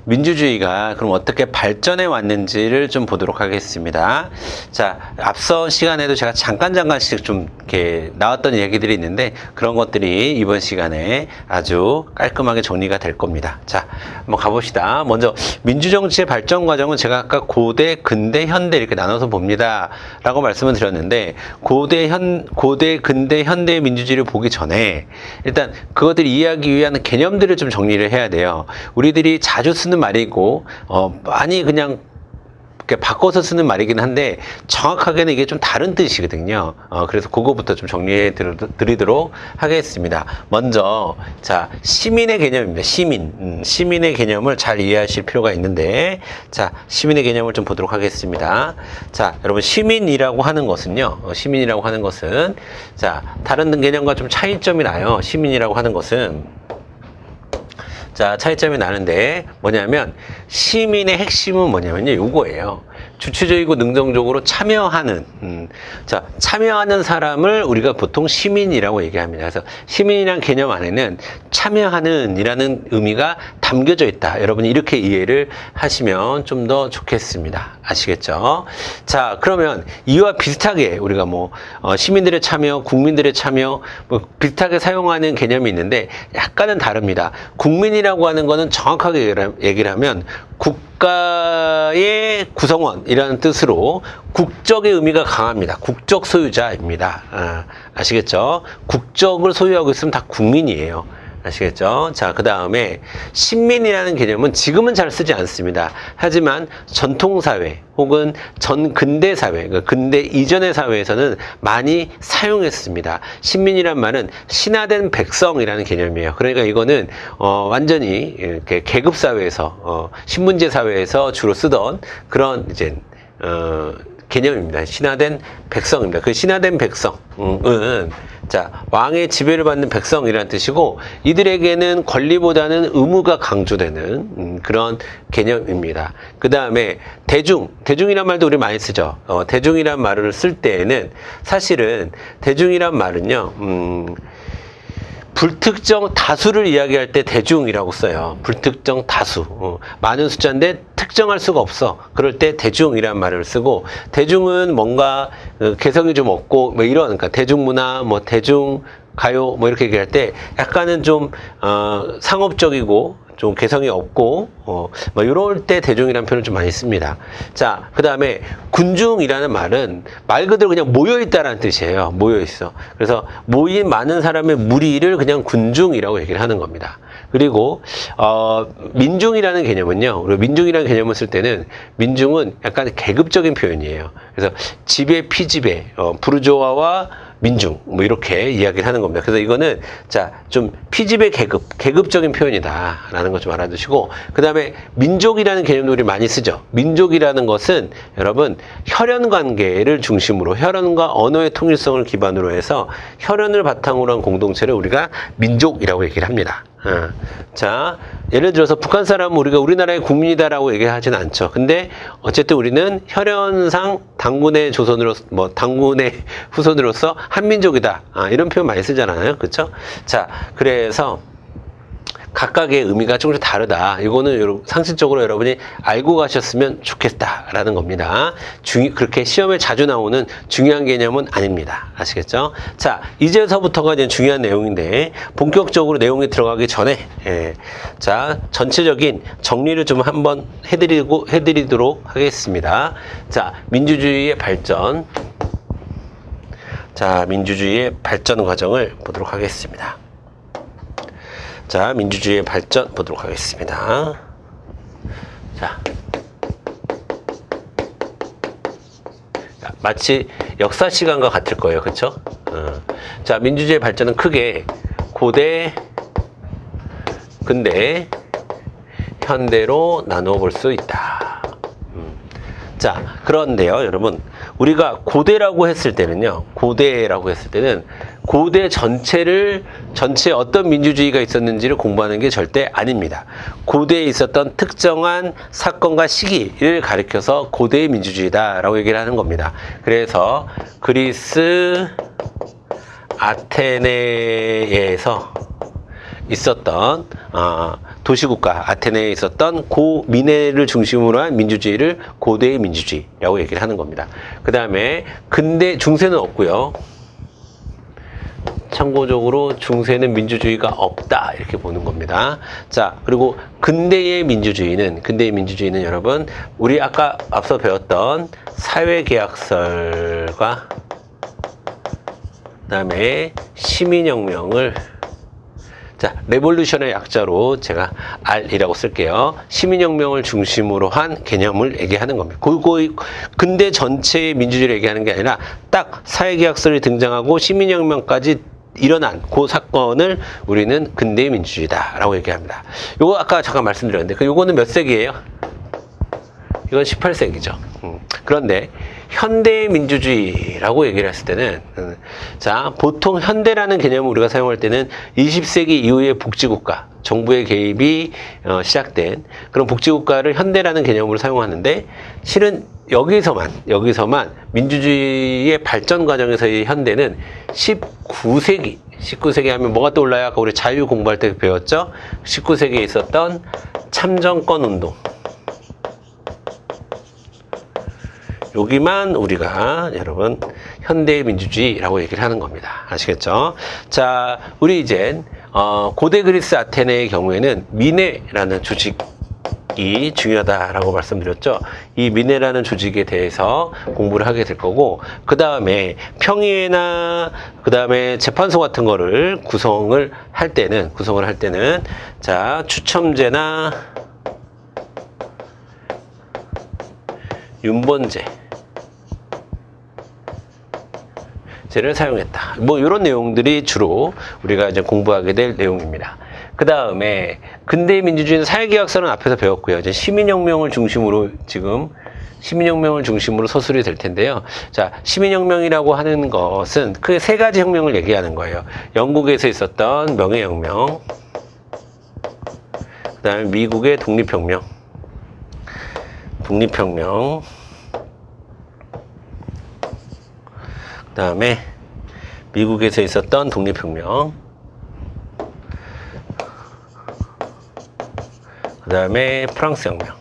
민주주의가 그럼 어떻게 발전해 왔는지를 좀 보도록 하겠습니다. 자, 앞선 시간에도 제가 잠깐씩 좀 이렇게 나왔던 얘기들이 있는데 그런 것들이 이번 시간에 아주 깔끔하게 정리가 될 겁니다. 자, 한번 가봅시다. 먼저 민주정치의 발전 과정은 제가 아까 고대, 근대, 현대 이렇게 나눠서 봅니다. 라고 말씀을 드렸는데 고대, 근대, 현대의 민주주의를 보기 전에 일단 그것들을 이해하기 위한 개념들을 좀 정리를 해야 돼요. 우리들이 자주 쓰는 말이고 많이 그냥 이렇게 바꿔서 쓰는 말이긴 한데 정확하게는 이게 좀 다른 뜻이거든요. 그래서 그거부터 좀 정리해 드리도록 하겠습니다. 먼저 자, 시민의 개념입니다. 시민의 개념을 잘 이해하실 필요가 있는데 자, 시민의 개념을 좀 보도록 하겠습니다. 자, 여러분 시민이라고 하는 것은요. 시민이라고 하는 것은 자, 다른 개념과 좀 차이점이 나요. 시민이라고 하는 것은 자, 차이점이 나는데 뭐냐면 시민의 핵심은 뭐냐면요. 요거예요. 주체적이고 능동적으로 참여하는 자, 참여하는 사람을 우리가 보통 시민이라고 얘기합니다. 그래서 시민이라는 개념 안에는 참여하는 이라는 의미가 담겨져 있다. 여러분이 이렇게 이해를 하시면 좀 더 좋겠습니다. 아시겠죠? 자, 그러면 이와 비슷하게 우리가 뭐 시민들의 참여, 국민들의 참여 뭐 비슷하게 사용하는 개념이 있는데 약간은 다릅니다. 국민이라고 하는 거는 정확하게 얘기를 하면 국가의 구성원이라는 뜻으로 국적의 의미가 강합니다. 국적 소유자입니다. 아시겠죠? 국적을 소유하고 있으면 다 국민이에요. 아시겠죠? 자, 그 다음에 신민이라는 개념은 지금은 잘 쓰지 않습니다. 하지만 전통사회 혹은 근대사회, 그러니까 근대 이전의 사회에서는 많이 사용했습니다. 신민이란 말은 신화된 백성이라는 개념이에요. 그러니까 이거는 완전히 이렇게 계급사회에서 신분제 사회에서 주로 쓰던 그런 이제 개념입니다. 신화된 백성입니다. 그 신화된 백성은 자, 왕의 지배를 받는 백성이라는 뜻이고 이들에게는 권리보다는 의무가 강조되는 그런 개념입니다. 그 다음에 대중이란 말도 우리 많이 쓰죠. 대중이란 말을 쓸 때에는 사실은 대중이란 말은요. 불특정 다수를 이야기할 때 대중이라고 써요. 불특정 다수. 많은 숫자인데 특정할 수가 없어. 그럴 때 대중이란 말을 쓰고 대중은 뭔가 개성이 좀 없고 뭐 이런 그러니까 대중문화 뭐 대중가요 뭐 이렇게 얘기할 때 약간은 좀 상업적이고 좀 개성이 없고 뭐 이럴 때 대중이라는 표현을 좀 많이 씁니다. 자, 그 다음에 군중이라는 말은 말 그대로 그냥 모여있다라는 뜻이에요. 모여있어. 그래서 모인 많은 사람의 무리를 그냥 군중이라고 얘기를 하는 겁니다. 그리고 민중이라는 개념은요. 우리가 민중이라는 개념을 쓸 때는 민중은 약간 계급적인 표현이에요. 그래서 지배, 피지배, 부르조아와 민중 뭐 이렇게 이야기를 하는 겁니다. 그래서 이거는 자, 좀 피지배 계급적인 표현이다라는 거 좀 알아두시고 그 다음에 민족이라는 개념도 우리 많이 쓰죠. 민족이라는 것은 여러분 혈연 관계를 중심으로 혈연과 언어의 통일성을 기반으로 해서 혈연을 바탕으로 한 공동체를 우리가 민족이라고 얘기를 합니다. 자, 예를 들어서 북한 사람은 우리가 우리나라의 국민이다라고 얘기하지는 않죠. 근데 어쨌든 우리는 혈연상 당군의 후손으로서 한민족이다. 이런 표현 많이 쓰잖아요. 그렇죠? 자, 그래서 각각의 의미가 조금씩 다르다. 이거는 상식적으로 여러분이 알고 가셨으면 좋겠다라는 겁니다. 그렇게 시험에 자주 나오는 중요한 개념은 아닙니다. 아시겠죠? 자, 이제서부터가 이제 중요한 내용인데 본격적으로 내용에 들어가기 전에 자, 전체적인 정리를 좀 한번 해드리도록 하겠습니다. 자, 민주주의의 발전. 자, 민주주의의 발전 과정을 보도록 하겠습니다. 자, 민주주의의 발전 보도록 하겠습니다. 자, 마치 역사 시간과 같을 거예요. 그렇죠? 자, 민주주의의 발전은 크게 고대, 근대, 현대로 나누어 볼 수 있다. 자, 그런데요, 여러분. 우리가 고대라고 했을 때는 고대 전체에 어떤 민주주의가 있었는지를 공부하는 게 절대 아닙니다. 고대에 있었던 특정한 사건과 시기를 가리켜서 고대의 민주주의다라고 얘기를 하는 겁니다. 그래서 그리스 아테네에서 있었던 도시국가 아테네에 있었던 고미네를 중심으로 한 민주주의를 고대의 민주주의라고 얘기를 하는 겁니다. 그 다음에 근대 중세는 없고요. 참고적으로 중세는 민주주의가 없다 이렇게 보는 겁니다. 자, 그리고 근대의 민주주의는 여러분 우리 아까 앞서 배웠던 사회계약설과 그다음에 시민혁명을 자, 레볼루션의 약자로 제가 R이라고 쓸게요. 시민혁명을 중심으로 한 개념을 얘기하는 겁니다. 근대 전체의 민주주의를 얘기하는 게 아니라 딱 사회계약설이 등장하고 시민혁명까지 일어난 그 사건을 우리는 근대의 민주주의다라고 얘기합니다. 요거 아까 잠깐 말씀드렸는데 요거는 몇 세기예요? 이건 18세기죠. 그런데 현대의 민주주의라고 얘기를 했을 때는 자, 보통 현대라는 개념을 우리가 사용할 때는 20세기 이후의 복지국가, 정부의 개입이 시작된 그런 복지국가를 현대라는 개념으로 사용하는데 실은 여기서만 민주주의의 발전 과정에서의 현대는 19세기 하면 뭐가 떠올라요? 아까 우리 자유 공부할 때 배웠죠? 19세기에 있었던 참정권 운동. 여기만 우리가 여러분 현대의 민주주의라고 얘기를 하는 겁니다. 아시겠죠? 자, 우리 이젠 고대 그리스 아테네의 경우에는 미네라는 조직이 중요하다라고 말씀드렸죠. 이 미네라는 조직에 대해서 공부를 하게 될 거고 그 다음에 평의회나 그 다음에 재판소 같은 거를 구성을 할 때는 자, 추첨제나 윤번제를 사용했다. 뭐 이런 내용들이 주로 우리가 이제 공부하게 될 내용입니다. 그 다음에 근대의 민주주의는 사회계약설은 앞에서 배웠고요. 이제 시민혁명을 중심으로 서술이 될 텐데요. 자, 시민혁명이라고 하는 것은 크게 세 가지 혁명을 얘기하는 거예요. 영국에서 있었던 명예혁명, 그 다음에 미국의 독립혁명, 그 다음에 미국에서 있었던 독립혁명, 그 다음에 프랑스 혁명.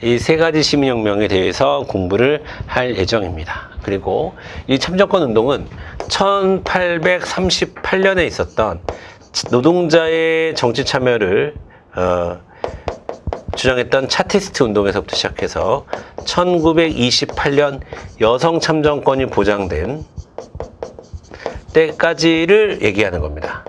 이 세 가지 시민혁명에 대해서 공부를 할 예정입니다. 그리고 이 참정권 운동은 1838년에 있었던 노동자의 정치 참여를 주장했던 차티스트 운동에서부터 시작해서 1928년 여성 참정권이 보장된 때까지를 얘기하는 겁니다.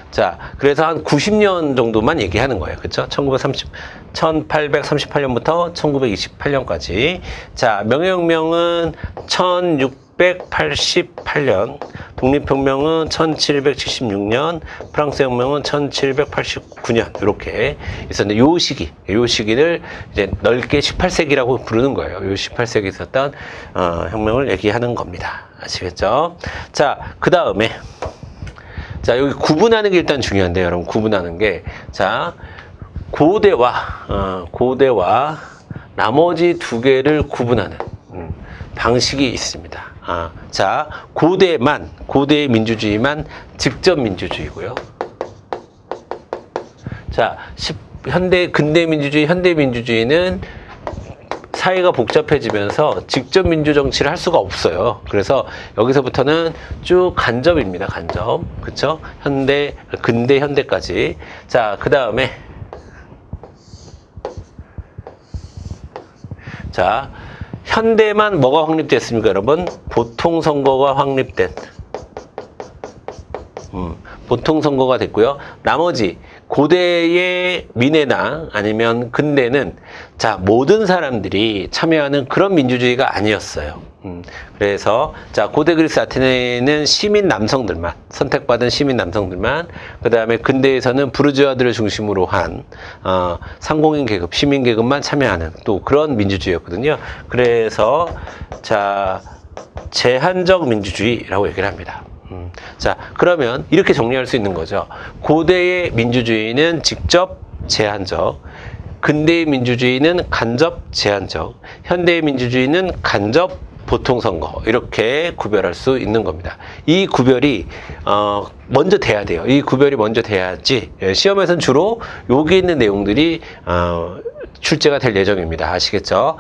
자, 그래서 한 90년 정도만 얘기하는 거예요. 그렇죠? 1838년부터 1928년까지. 자, 명예혁명은 1688년, 독립혁명은 1776년, 프랑스 혁명은 1789년 이렇게 있었는데 요 시기를 이제 넓게 18세기라고 부르는 거예요. 요 18세기에 있었던 혁명을 얘기하는 겁니다. 아시겠죠? 자, 그 다음에 자, 여기 구분하는 게 일단 중요한데요. 여러분 구분하는 게 자, 고대와 나머지 두 개를 구분하는 방식이 있습니다. 자, 고대의 민주주의만 직접 민주주의고요. 자, 근대 민주주의는 사회가 복잡해지면서 직접 민주정치를 할 수가 없어요. 그래서 여기서부터는 쭉 간접입니다. 간접. 그쵸? 근대, 현대까지. 자, 그 다음에 자, 현대만 뭐가 확립됐습니까, 여러분? 보통선거가 확립된. 보통선거가 됐고요. 나머지 고대의 민회나 아니면 근대는 자, 모든 사람들이 참여하는 그런 민주주의가 아니었어요. 그래서 자, 고대 그리스 아테네는 시민 남성들만, 선택받은 시민 남성들만, 그 다음에 근대에서는 부르주아들을 중심으로 한 상공인 계급, 시민 계급만 참여하는 또 그런 민주주의였거든요. 그래서 자, 제한적 민주주의라고 얘기를 합니다. 자, 그러면 이렇게 정리할 수 있는 거죠. 고대의 민주주의는 직접 제한적, 근대의 민주주의는 간접 제한적, 현대의 민주주의는 간접 보통선거 이렇게 구별할 수 있는 겁니다. 이 구별이 먼저 돼야 돼요. 이 구별이 먼저 돼야지 시험에서는 주로 여기 있는 내용들이 출제가 될 예정입니다. 아시겠죠?